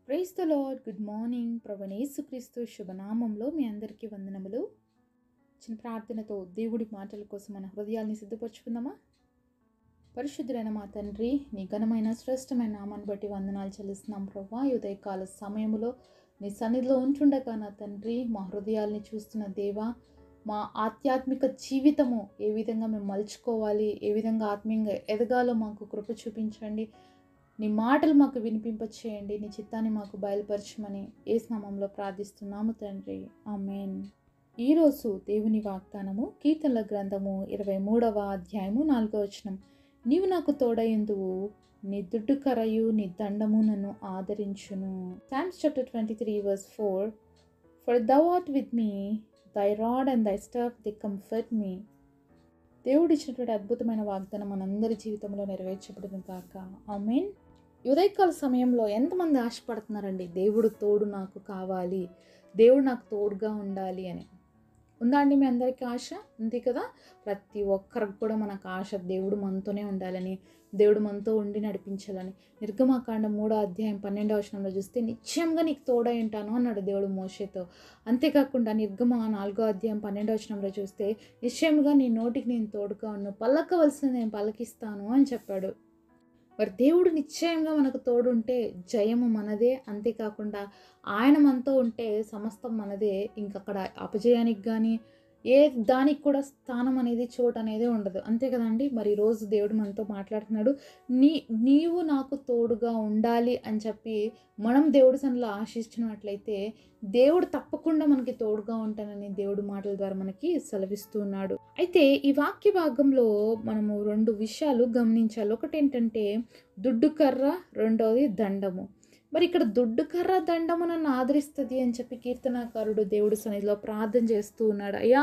Praise the Lord. Good morning. ప్రభువైన యేసుక్రీస్తు శుభనామంలో మీ అందరికీ వందనములు. చిన్న ప్రార్థనతో దేవుడి మాటల కోసం మన హృదయాల్ని సిద్ధపరచుకుందామా? పరిశుద్ధుడైన మా తండ్రి, నీ ఘనమైన శ్రేష్టమైన నామాన్ని బట్టి వందనాలు చెల్లిస్తున్నాం ప్రభువా. ఈ ఉదయకాల సమయంలో నీ సన్నిధిలో ఉంటుండగా నా తండ్రి, మా హృదయాల్ని చూస్తున్న దేవా, మా ఆధ్యాత్మిక జీవితము ఏ విధంగా మేము మలుచుకోవాలి, ఏ విధంగా ఆత్మీయంగా ఎదగాలో మాకు కృప చూపించండి. నీ మాటలు మాకు వినిపింపచేయండి. నీ చిత్తాన్ని మాకు బయలుపరచమని యేసు నామములో ప్రార్థిస్తున్నాము తండ్రి, ఆమేన్. ఈరోజు దేవుని వాగ్దానము కీర్తనల గ్రంథము 23వ అధ్యాయము 4వ వచనం. నీవు నాకు తోడయుందువు, నీ దుడ్డు కరయు నీ దండము నన్ను ఆదరించును. Psalms chapter 23 verse 4. For thou art with me, thy rod and thy staff they comfort me. దేవుడు ఇచ్చినటువంటి అద్భుతమైన వాగ్దానం మనందరి జీవితంలో నెరవేర్చబడును కాక, ఆమేన్. ఉదయకాల సమయంలో ఎంతమంది ఆశపడుతున్నారండి, దేవుడు తోడు నాకు కావాలి, దేవుడు నాకు తోడుగా ఉండాలి అని. ఉందా అండి మీ అందరికీ ఆశ? ఉంది కదా. ప్రతి ఒక్కరికి కూడా మనకు ఆశ, దేవుడు మనతోనే ఉండాలని, దేవుడు మనతో ఉండి నడిపించాలని. నిర్గమాకాండం 3వ అధ్యాయం 12వ వచనంలో చూస్తే, నిశ్చయంగా నీకు తోడై ఉంటాను అన్నాడు దేవుడు మోషేతో. అంతేకాకుండా నిర్గమ 4వ అధ్యాయం 12వ వచనంలో చూస్తే, నిశ్చయంగా నీ నోటికి నేను తోడుగా ఉన్నాను, పలకవలసిన నేను పలకిస్తాను అని చెప్పాడు. మరి దేవుడు నిశ్చయంగా మనకు తోడుంటే జయము మనదే. అంతేకాకుండా ఆయన మనతో ఉంటే సమస్తం మనదే. ఇంకక్కడ అపజయానికి కానీ ఏ దానికి కూడా స్థానం అనేది, చోటు అనేది ఉండదు. అంతే కదండి. మరి ఈరోజు దేవుడు మనతో మాట్లాడుతున్నాడు. నీవు నాకు తోడుగా ఉండాలి అని చెప్పి మనం దేవుడి సన్నిధిలో ఆశించినట్లయితే దేవుడు తప్పకుండా మనకి తోడుగా ఉంటానని దేవుడు మాటల ద్వారా మనకి సెలవిస్తూ ఉన్నాడు. అయితే ఈ వాక్య భాగంలో మనము 2 విషయాలు గమనించాలి. ఒకటి ఏంటంటే దుడ్డు కర్ర, రెండవది దండము. మరి ఇక్కడ దుడ్డు కర్ర దండము నన్ను ఆదరిస్తుంది అని చెప్పి కీర్తనాకారుడు దేవుడి సన్నిధిలో ప్రార్థన చేస్తూ ఉన్నాడు. అయ్యా,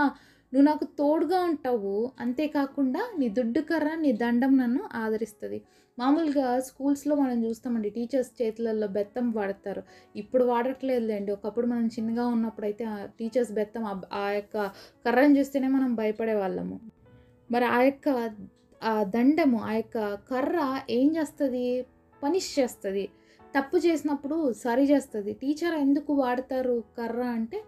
నువ్వు నాకు తోడుగా ఉంటావు, అంతేకాకుండా నీ దుడ్డు కర్ర నీ దండం నన్ను ఆదరిస్తుంది. మామూలుగా స్కూల్స్లో మనం చూస్తామండి, టీచర్స్ చేతులలో బెత్తం వాడతారు. ఇప్పుడు వాడట్లేదులేండి. ఒకప్పుడు మనం చిన్నగా ఉన్నప్పుడు అయితే ఆ టీచర్స్ బెత్తం ఆ యొక్క కర్రను చూస్తేనే మనం భయపడే వాళ్ళము. మరి ఆ యొక్క దండము, ఆ యొక్క కర్ర ఏం చేస్తుంది? పనిష్ చేస్తుంది. తప్పు చేసినప్పుడు సరి చేస్తుంది. టీచర్ ఎందుకు వాడతారు కర్ర అంటే,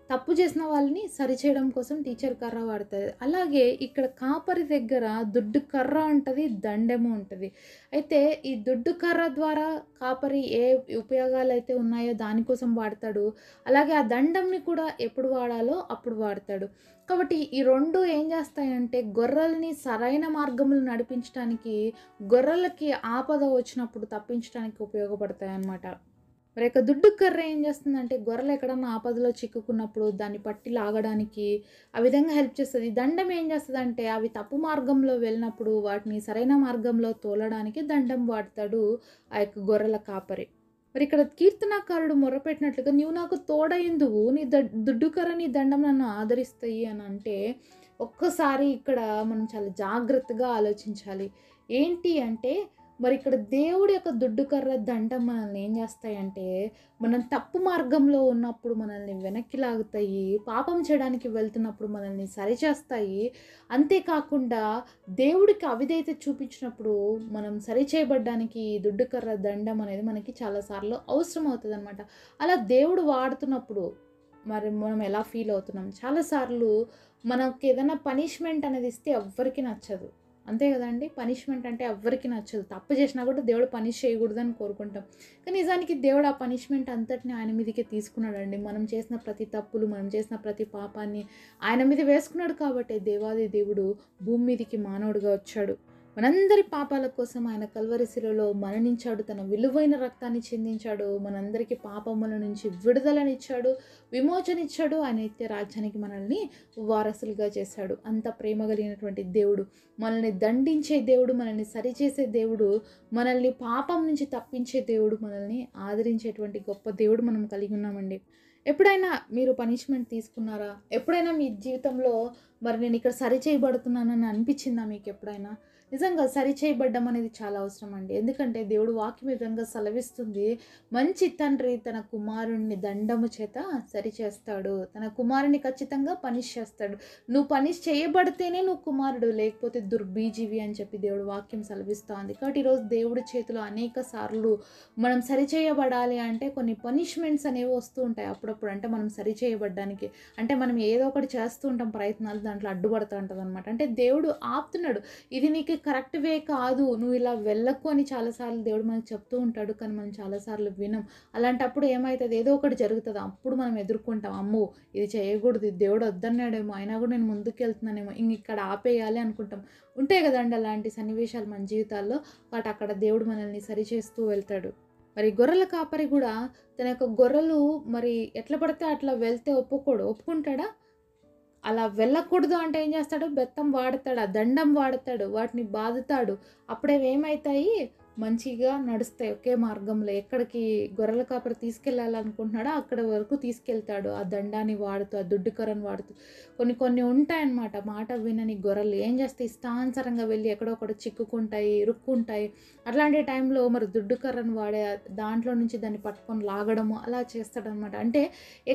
తప్పు చేసిన వాళ్ళని సరిచేయడం కోసం టీచర్ కర్ర వాడుతుంది. అలాగే ఇక్కడ కాపరి దగ్గర దుడ్డు కర్ర ఉంటుంది, దండము ఉంటుంది. అయితే ఈ దుడ్డు కర్ర ద్వారా కాపరి ఏ ఉపయోగాలు అయితే ఉన్నాయో దానికోసం వాడతాడు. అలాగే ఆ దండంని కూడా ఎప్పుడు వాడాలో అప్పుడు వాడతాడు. కాబట్టి ఈ 2 ఏం చేస్తాయంటే గొర్రెల్ని సరైన మార్గంలో నడిపించడానికి, గొర్రెలకి ఆపద వచ్చినప్పుడు తప్పించడానికి ఉపయోగపడతాయి అన్నమాట. మరి యొక్క దుడ్డు కర్ర ఏం చేస్తుందంటే గొర్రెలు ఎక్కడన్నా ఆపదలో చిక్కుకున్నప్పుడు దాన్ని పట్టి లాగడానికి ఆ విధంగా హెల్ప్ చేస్తుంది. దండం ఏం చేస్తుందంటే అవి తప్పు మార్గంలో వెళ్ళినప్పుడు వాటిని సరైన మార్గంలో తోలడానికి దండం వాడతాడు ఆ యొక్క గొర్రెల కాపరి. మరి ఇక్కడ కీర్తనాకారుడు మొర్రపెట్టినట్లుగా నీవు నాకు తోడయిందువు, నీ దుడ్డు కర్ర నీ దండం నన్ను ఆదరిస్తాయి అని అంటే, ఒక్కసారి ఇక్కడ మనం చాలా జాగ్రత్తగా ఆలోచించాలి. ఏంటి అంటే, మరి ఇక్కడ దేవుడి యొక్క దుడ్డు కర్ర దండం మనల్ని ఏం చేస్తాయంటే, మనం తప్పు మార్గంలో ఉన్నప్పుడు మనల్ని వెనక్కి లాగుతాయి, పాపం చేయడానికి వెళ్తున్నప్పుడు మనల్ని సరిచేస్తాయి. అంతేకాకుండా దేవుడికి అవిధేయత చూపించినప్పుడు మనం సరిచేయబడ్డానికి దుడ్డు కర్ర దండం అనేది మనకి చాలాసార్లు అవసరం అవుతుంది అనమాట. అలా దేవుడు వాడుతున్నప్పుడు మరి మనం ఎలా ఫీల్ అవుతున్నాం? చాలాసార్లు మనకి ఏదైనా పనిష్మెంట్ అనేది ఇస్తే ఎవ్వరికీ నచ్చదు. అంతే కదండి. పనిష్మెంట్ అంటే ఎవ్వరికీ నచ్చదు. తప్పు చేసినా కూడా దేవుడు పనిష్ చేయకూడదని కోరుకుంటాం. కానీ నిజానికి దేవుడు ఆ పనిష్మెంట్ అంతటిని ఆయన మీదకే తీసుకున్నాడండి. మనం చేసిన ప్రతి తప్పులు, మనం చేసిన ప్రతి పాపాన్ని ఆయన మీద వేసుకున్నాడు. కాబట్టి దేవాది దేవుడు భూమి మీదకి మానవుడిగా వచ్చాడు. మనందరి పాపాల కోసం ఆయన కల్వరి శిలువలో మరణించాడు, తన విలువైన రక్తాన్ని చిందించాడు, మనందరికీ పాపముల నుంచి విడుదలనిచ్చాడు, విమోచనిచ్చాడు. ఆయన నిత్య రాజ్యానికి మనల్ని వారసులుగా చేశాడు. అంత ప్రేమ కలిగినటువంటి దేవుడు, మనల్ని దండించే దేవుడు, మనల్ని సరిచేసే దేవుడు, మనల్ని పాపం నుంచి తప్పించే దేవుడు, మనల్ని ఆదరించేటువంటి గొప్ప దేవుడు మనం కలిగి ఉన్నామండి. ఎప్పుడైనా మీరు పనిష్మెంట్ తీసుకున్నారా? ఎప్పుడైనా మీ జీవితంలో మరి నేను ఇక్కడ సరి చేయబడుతున్నానని అనిపించిందా మీకు ఎప్పుడైనా? నిజంగా సరిచేయబడ్డం అనేది చాలా అవసరం అండి. ఎందుకంటే దేవుడు వాక్యం ఈ విధంగా సెలవిస్తుంది. మంచి తండ్రి తన కుమారుడిని దండము చేత సరిచేస్తాడు. తన కుమారుడిని ఖచ్చితంగా పనిష్ చేస్తాడు. నువ్వు పనిష్ చేయబడితేనే నువ్వు కుమారుడు, లేకపోతే దుర్బీజివి అని చెప్పి దేవుడు వాక్యం సెలవిస్తోంది. కాబట్టి ఈరోజు దేవుడి చేతిలో అనేక సార్లు మనం సరిచేయబడాలి అంటే కొన్ని పనిష్మెంట్స్ అనేవి వస్తూ ఉంటాయి అప్పుడప్పుడు. అంటే మనం సరిచేయబడ్డానికి, అంటే మనం ఏదో ఒకటి చేస్తూ ఉంటాం ప్రయత్నాలు, దాంట్లో అడ్డుపడుతూ ఉంటదనమాట. అంటే దేవుడు ఆపుతున్నాడు. ఇది నీకు కరెక్ట్ వే కాదు, నువ్వు ఇలా వెళ్ళకు అని చాలాసార్లు దేవుడు మనకు చెప్తూ ఉంటాడు. కానీ మనం చాలాసార్లు వినం. అలాంటప్పుడు ఏమవుతుంది, ఏదో ఒకటి జరుగుతుంది. అప్పుడు మనం ఎదుర్కొంటాం, అమ్మో ఇది చేయకూడదు, ఇది దేవుడు వద్దన్నాడేమో, అయినా కూడా నేను ముందుకు వెళ్తున్నానేమో, ఇంక ఇక్కడ ఆపేయాలి అనుకుంటాం. ఉంటాయి కదండి అలాంటి సన్నివేశాలు మన జీవితాల్లో. వాటి అక్కడ దేవుడు మనల్ని సరిచేస్తూ వెళ్తాడు. మరి గొర్రెల కాపరి కూడా తన యొక్క గొర్రెలు మరి ఎట్లా పడితే అట్లా వెళ్తే ఒప్పుకుంటాడా? అలా వెళ్ళకూడదు అంటే ఏం చేస్తాడు, బెత్తం వాడతాడు, ఆ దండం వాడతాడు, వాటిని బాదుతాడు. అప్పుడే ఏమవుతాయి, మంచిగా నడుస్తాయి ఒకే మార్గంలో. ఎక్కడికి గొర్రెల కాపరి తీసుకెళ్ళాలనుకుంటున్నాడో అక్కడ వరకు తీసుకెళ్తాడు. ఆ దండాన్ని వాడుతూ, ఆ దుడ్డు కర్రను వాడుతూ. కొన్ని ఉంటాయన్నమాట మాట వినని గొర్రెలు. ఏం చేస్తాయి, ఇష్టానుసారంగా వెళ్ళి ఎక్కడొక్కడ చిక్కుకుంటాయి, ఇరుక్కుంటాయి. అట్లాంటి టైంలో మరి దుడ్డు కర్రను వాడే దాంట్లో నుంచి దాన్ని పట్టుకొని లాగడము అలా చేస్తాడనమాట. అంటే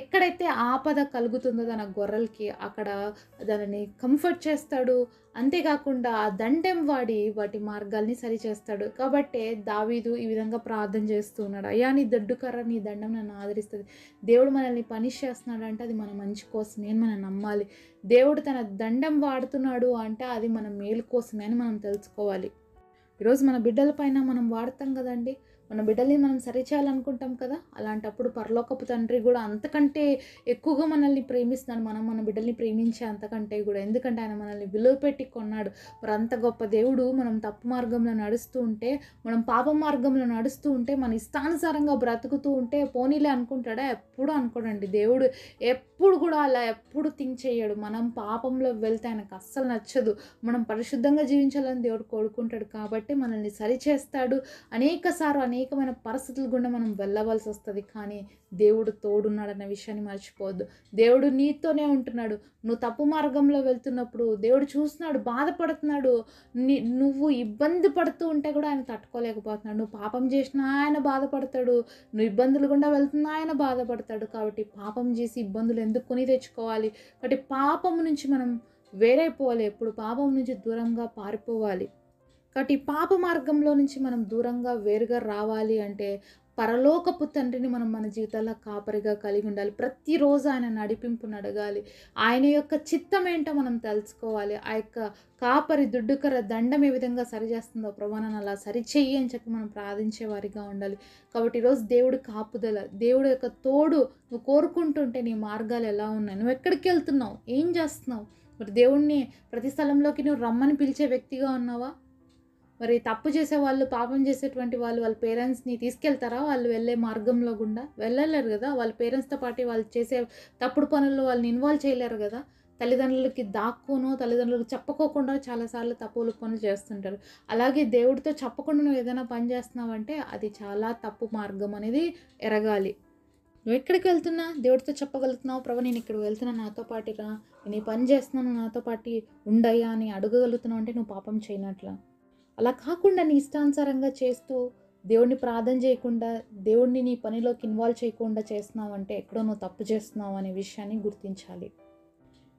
ఎక్కడైతే ఆపద కలుగుతుందో తన గొర్రెలకి అక్కడ దానిని కంఫర్ట్ చేస్తాడు. అంతేకాకుండా ఆ దండెం వాడి వాటి మార్గాల్ని సరిచేస్తాడు. కాబట్టే దావీదు ఈ విధంగా ప్రార్థన చేస్తూ ఉన్నాడు, అయ్యా నీ దొడ్డు కర్ర నీ దండం నన్ను ఆదరిస్తుంది. దేవుడు మనల్ని పనిష్ చేస్తున్నాడంటే అది మన మంచి కోసమే అని మనం నమ్మాలి. దేవుడు తన దండం వాడుతున్నాడు అంటే అది మన మేలు కోసమే అని మనం తెలుసుకోవాలి. ఈరోజు మన బిడ్డల పైన మనం వాడతాం కదండి, మన బిడ్డల్ని మనం సరిచేయాలనుకుంటాం కదా. అలాంటప్పుడు పరలోకపు తండ్రి కూడా అంతకంటే ఎక్కువగా మనల్ని ప్రేమిస్తున్నాడు, మనం మన బిడ్డల్ని ప్రేమించే అంతకంటే కూడా. ఎందుకంటే ఆయన మనల్ని విలువ పెట్టి కొన్నాడు. మరి అంత గొప్ప దేవుడు మనం తప్పు మార్గంలో నడుస్తూ ఉంటే, మనం పాప మార్గంలో నడుస్తూ ఉంటే, మన ఇష్టానుసారంగా బ్రతుకుతూ ఉంటే పోనీలే అనుకుంటాడా? ఎప్పుడు అనుకోడండి. దేవుడు ఎప్పుడు కూడా అలా ఎప్పుడు థింక్ చేయడు. మనం పాపంలో వెళ్తే ఆయనకు అస్సలు నచ్చదు. మనం పరిశుద్ధంగా జీవించాలని దేవుడు కోరుకుంటాడు. కాబట్టి మనల్ని సరిచేస్తాడు. అనేకమైన పరిస్థితుల గుండా మనం వెళ్ళవలసి వస్తుంది. కానీ దేవుడు తోడున్నాడన్న విషయాన్ని మర్చిపోవద్దు. దేవుడు నీతోనే ఉంటున్నాడు. నువ్వు తప్పు మార్గంలో వెళ్తున్నప్పుడు దేవుడు చూస్తున్నాడు, బాధపడుతున్నాడు. నువ్వు ఇబ్బంది పడుతూ ఉంటే కూడా ఆయన తట్టుకోలేకపోతున్నాడు. నువ్వు పాపం చేసినా ఆయన బాధపడతాడు, నువ్వు ఇబ్బందులు గుండా వెళ్తున్నా ఆయన బాధపడతాడు. కాబట్టి పాపం చేసి ఇబ్బందులు ఎందుకు కొని తెచ్చుకోవాలి? కాబట్టి పాపం నుంచి మనం వేరైపోవాలి, ఎప్పుడు పాపం నుంచి దూరంగా పారిపోవాలి. కాబట్టి పాప మార్గంలో నుంచి మనం దూరంగా వేరుగా రావాలి అంటే పరలోకపు తండ్రిని మనం మన జీవితాల్లో కాపరిగా కలిగి ఉండాలి. ప్రతిరోజు ఆయన నడిపింపును అడగాలి. ఆయన యొక్క చిత్తం ఏంటో మనం తెలుసుకోవాలి. ఆ యొక్క కాపరి దుడ్డుకర దండం ఏ విధంగా సరిచేస్తుందో ప్రభా నన్ను అలా సరిచెయ్యి అని చెప్పి మనం ప్రార్థించే వారిగా ఉండాలి. కాబట్టి ఈరోజు దేవుడి కాపుదల, దేవుడి యొక్క తోడు నువ్వు కోరుకుంటుంటే నీ మార్గాలు ఎలా ఉన్నాయి, నువ్వు ఎక్కడికి వెళ్తున్నావు, ఏం చేస్తున్నావు? మరి దేవుణ్ణి ప్రతి స్థలంలోకి నువ్వు రమ్మని పిలిచే వ్యక్తిగా ఉన్నావా? మరి తప్పు చేసేవాళ్ళు, పాపం చేసేటువంటి వాళ్ళు వాళ్ళ పేరెంట్స్ని తీసుకెళ్తారా? వాళ్ళు వెళ్ళే మార్గంలో గుండా వెళ్ళలేరు కదా. వాళ్ళ పేరెంట్స్తో పాటు వాళ్ళు చేసే తప్పుడు పనుల్లో వాళ్ళని ఇన్వాల్వ్ చేయలేరు కదా. తల్లిదండ్రులకి దాక్కునో తల్లిదండ్రులకు చెప్పుకోకుండా చాలాసార్లు తప్పులు పనులు చేస్తుంటారు. అలాగే దేవుడితో చెప్పకుండా నువ్వు ఏదైనా పని చేస్తున్నావంటే అది చాలా తప్పు మార్గం అనేది ఎరగాలి. నువ్వు ఎక్కడికి వెళ్తున్నా దేవుడితో చెప్పగలుగుతున్నావు, ప్రభు నేను ఇక్కడికి వెళ్తున్నా, నాతో పాటు రా, నేను ఈ పని చేస్తున్నాను, నాతో పాటు ఉండయ్యా అని అడగగలుగుతున్నావు అంటే నువ్వు పాపం చేయనట్లా. అలా కాకుండా నీ ఇష్టానుసారంగా చేస్తూ దేవుడిని ప్రార్థన చేయకుండా, దేవుడిని నీ పనిలోకి ఇన్వాల్వ్ చేయకుండా చేస్తున్నావు అంటే ఎక్కడో నువ్వు తప్పు చేస్తున్నావు అనే విషయాన్ని గుర్తించాలి.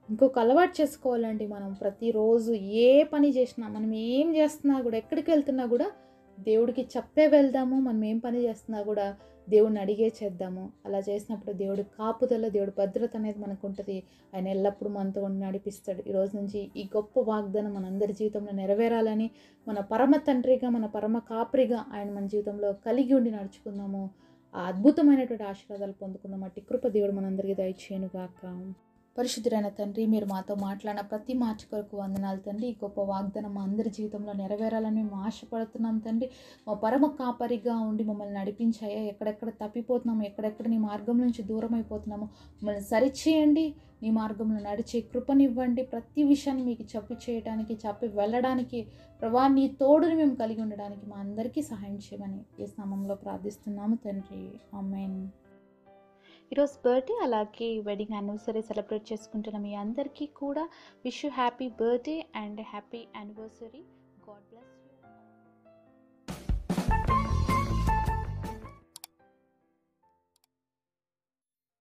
ఇంకొక అలవాటు చేసుకోవాలండి, మనం ప్రతిరోజు ఏ పని చేసినా, మనం ఏం చేస్తున్నా కూడా, ఎక్కడికి వెళ్తున్నా కూడా దేవుడికి చెప్పే వెళ్దాము. మనం ఏం పని చేస్తున్నా కూడా దేవుడిని అడిగే చేద్దాము. అలా చేసినప్పుడు దేవుడి కాపుదల, దేవుడి భద్రత అనేది మనకు ఉంటుంది. ఆయన ఎల్లప్పుడూ మనతో ఉండి నడిపిస్తాడు. ఈరోజు నుంచి ఈ గొప్ప వాగ్దానం మనందరి జీవితంలో నెరవేరాలని, మన పరమ తండ్రిగా, మన పరమ కాపరిగా ఆయన మన జీవితంలో కలిగి ఉండి నడుచుకుందాము. ఆ అద్భుతమైనటువంటి ఆశీర్వాదాలు పొందుకుందాం. అట్టి కృప దేవుడు మనందరికీ దయచేయునుగాక. పరిశుద్ధుడైన తండ్రి, మీరు మాతో మాట్లాడిన ప్రతి మాట కొరకు వందనాలు తండ్రి. ఈ గొప్ప వాగ్దానం మా అందరి జీవితంలో నెరవేరాలని మేము ఆశపడుతున్నాం తండ్రి. మా పరమ కాపరిగా ఉండి మమ్మల్ని నడిపించాయా, ఎక్కడెక్కడ తప్పిపోతున్నాము, ఎక్కడెక్కడ నీ మార్గం నుంచి దూరం అయిపోతున్నాము మమ్మల్ని సరిచేయండి. నీ మార్గంలో నడిచే కృపనివ్వండి. ప్రతి విషయాన్ని మీకు చెప్పి చేయడానికి, చెప్పి వెళ్ళడానికి ప్రభా నీ తోడుని మేము కలిగి ఉండడానికి మా అందరికీ సహాయం చేయమని యేసు నామములో ప్రార్థిస్తున్నాము తండ్రి. ఆమేన్. ఈరోజు బర్త్డే అలాగే వెడ్డింగ్ యానివర్సరీ సెలబ్రేట్ చేసుకుంటున్న మీ అందరికీ కూడా wish you happy birthday and happy anniversary.